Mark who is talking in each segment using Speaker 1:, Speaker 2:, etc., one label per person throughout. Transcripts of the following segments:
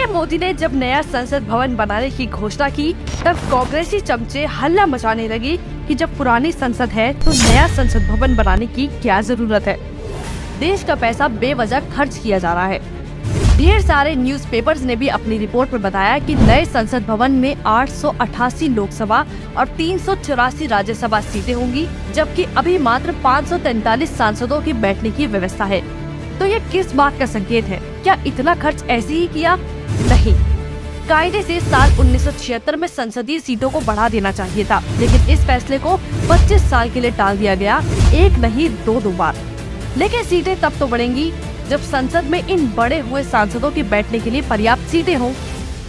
Speaker 1: PM Modi ने जब नया संसद भवन बनाने की घोषणा की तब कांग्रेसी चमचे हल्ला मचाने लगी कि जब पुरानी संसद है तो नया संसद भवन बनाने की क्या जरूरत है। देश का पैसा बेवजह खर्च किया जा रहा है। ढेर सारे न्यूज़पेपर्स ने भी अपनी रिपोर्ट में बताया कि नए संसद भवन में 888 लोकसभा और 384 राज्यसभा सीटें होंगी, जबकि अभी मात्र 543 सांसदों की बैठने की व्यवस्था है। तो ये किस बात का संकेत है? क्या इतना खर्च ऐसे ही किया? नहीं, कायदे से साल 1976 में संसदीय सीटों को बढ़ा देना चाहिए था, लेकिन इस फैसले को 25 साल के लिए टाल दिया गया, एक नहीं दो बार। लेकिन सीटें तब तो बढ़ेंगी जब संसद में इन बड़े हुए सांसदों के बैठने के लिए पर्याप्त सीटें हों।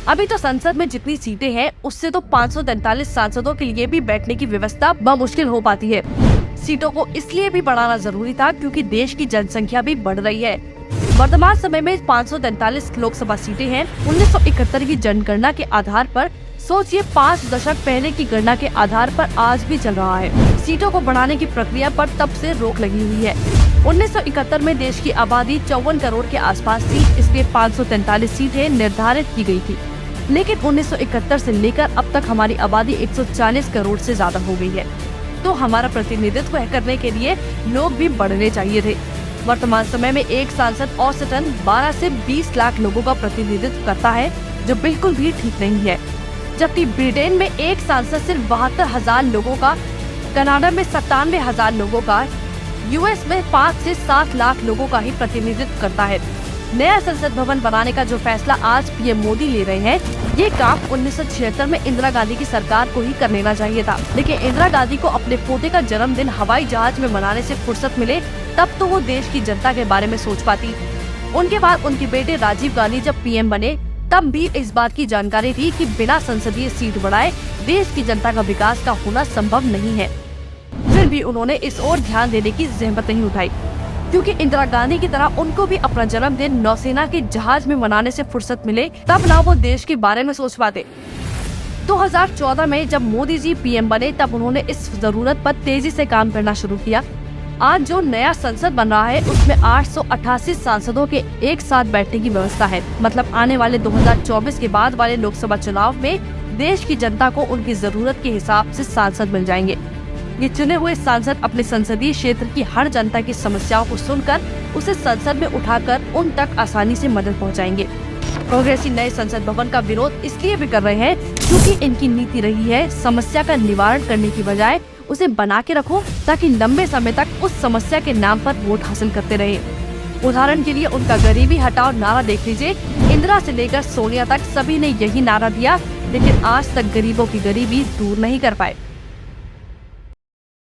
Speaker 1: अभी तो संसद में जितनी सीटें हैं उससे तो 543 सांसदों के लिए भी बैठने की व्यवस्था मुश्किल हो पाती है। सीटों को इसलिए भी बढ़ाना जरूरी था क्योंकि देश की जनसंख्या भी बढ़ रही है। वर्तमान समय में 543 लोकसभा सीटें हैं। 1971 की जनगणना के आधार पर सोचिए 5 दशक पहले की गणना के आधार पर आज भी चल रहा है। सीटों को बढ़ाने की प्रक्रिया पर तब से रोक लगी हुई है। 1971 में देश की आबादी 54 करोड़ के आसपास थी, इसलिए 543 सीटें निर्धारित की गई थी। लेकिन 1971 से लेकर अब तक हमारी आबादी 140 करोड़ से ज्यादा हो गई है, तो हमारा प्रतिनिधित्व करने के लिए लोग भी बढ़ने चाहिए थे। वर्तमान समय में एक सांसद औसतन 12 से 20 लाख लोगों का प्रतिनिधित्व करता है, जो बिल्कुल भी ठीक नहीं है। जबकि ब्रिटेन में एक सांसद सिर्फ 72,000 लोगों का, कनाडा में 97,000 लोगों का, यूएस में 5 से 7 लाख लोगों का ही प्रतिनिधित्व करता है। नया संसद भवन बनाने का जो फैसला आज पीएम मोदी ले रहे हैं, ये काम 1976 में इंदिरा गांधी की सरकार को ही कर लेना चाहिए था। लेकिन इंदिरा गांधी को अपने पोते का जन्मदिन हवाई जहाज में मनाने से फुर्सत मिले तब तो वो देश की जनता के बारे में सोच पाती। उनके बाद उनके बेटे राजीव गांधी जब पीएम बने तब भी इस बात की जानकारी थी कि बिना संसदीय सीट बढ़ाए देश की जनता का विकास का होना संभव नहीं है। फिर भी उन्होंने इस ओर ध्यान देने की जहमत नहीं उठाई, क्योंकि इंदिरा गांधी की तरह उनको भी अपना जन्मदिन नौसेना के जहाज में मनाने से फुर्सत मिले तब ना वो देश के बारे में सोच पाते। 2014 में जब मोदी जी पीएम बने तब उन्होंने इस जरूरत पर तेजी से काम करना शुरू किया। आज जो नया संसद बन रहा है उसमें 888 सांसदों के एक साथ बैठने की व्यवस्था है। मतलब आने वाले 2024 के बाद वाले लोकसभा चुनाव में देश की जनता को उनकी जरूरत के हिसाब से सांसद मिल जाएंगे। ये चुने हुए सांसद अपने संसदीय क्षेत्र की हर जनता की समस्याओं को सुनकर उसे संसद में उठाकर उन तक आसानी से मदद पहुंचाएंगे। कांग्रेसी नए संसद भवन का विरोध इसलिए भी कर रहे हैं क्योंकि इनकी नीति रही है समस्या का निवारण करने की बजाय उसे बना के रखो ताकि लंबे समय तक उस समस्या के नाम पर वोट हासिल करते रहे। उदाहरण के लिए उनका गरीबी हटाओ नारा देख लीजिए। इंदिरा से लेकर सोनिया तक सभी ने यही नारा दिया, लेकिन आज तक गरीबों की गरीबी दूर नहीं कर पाए।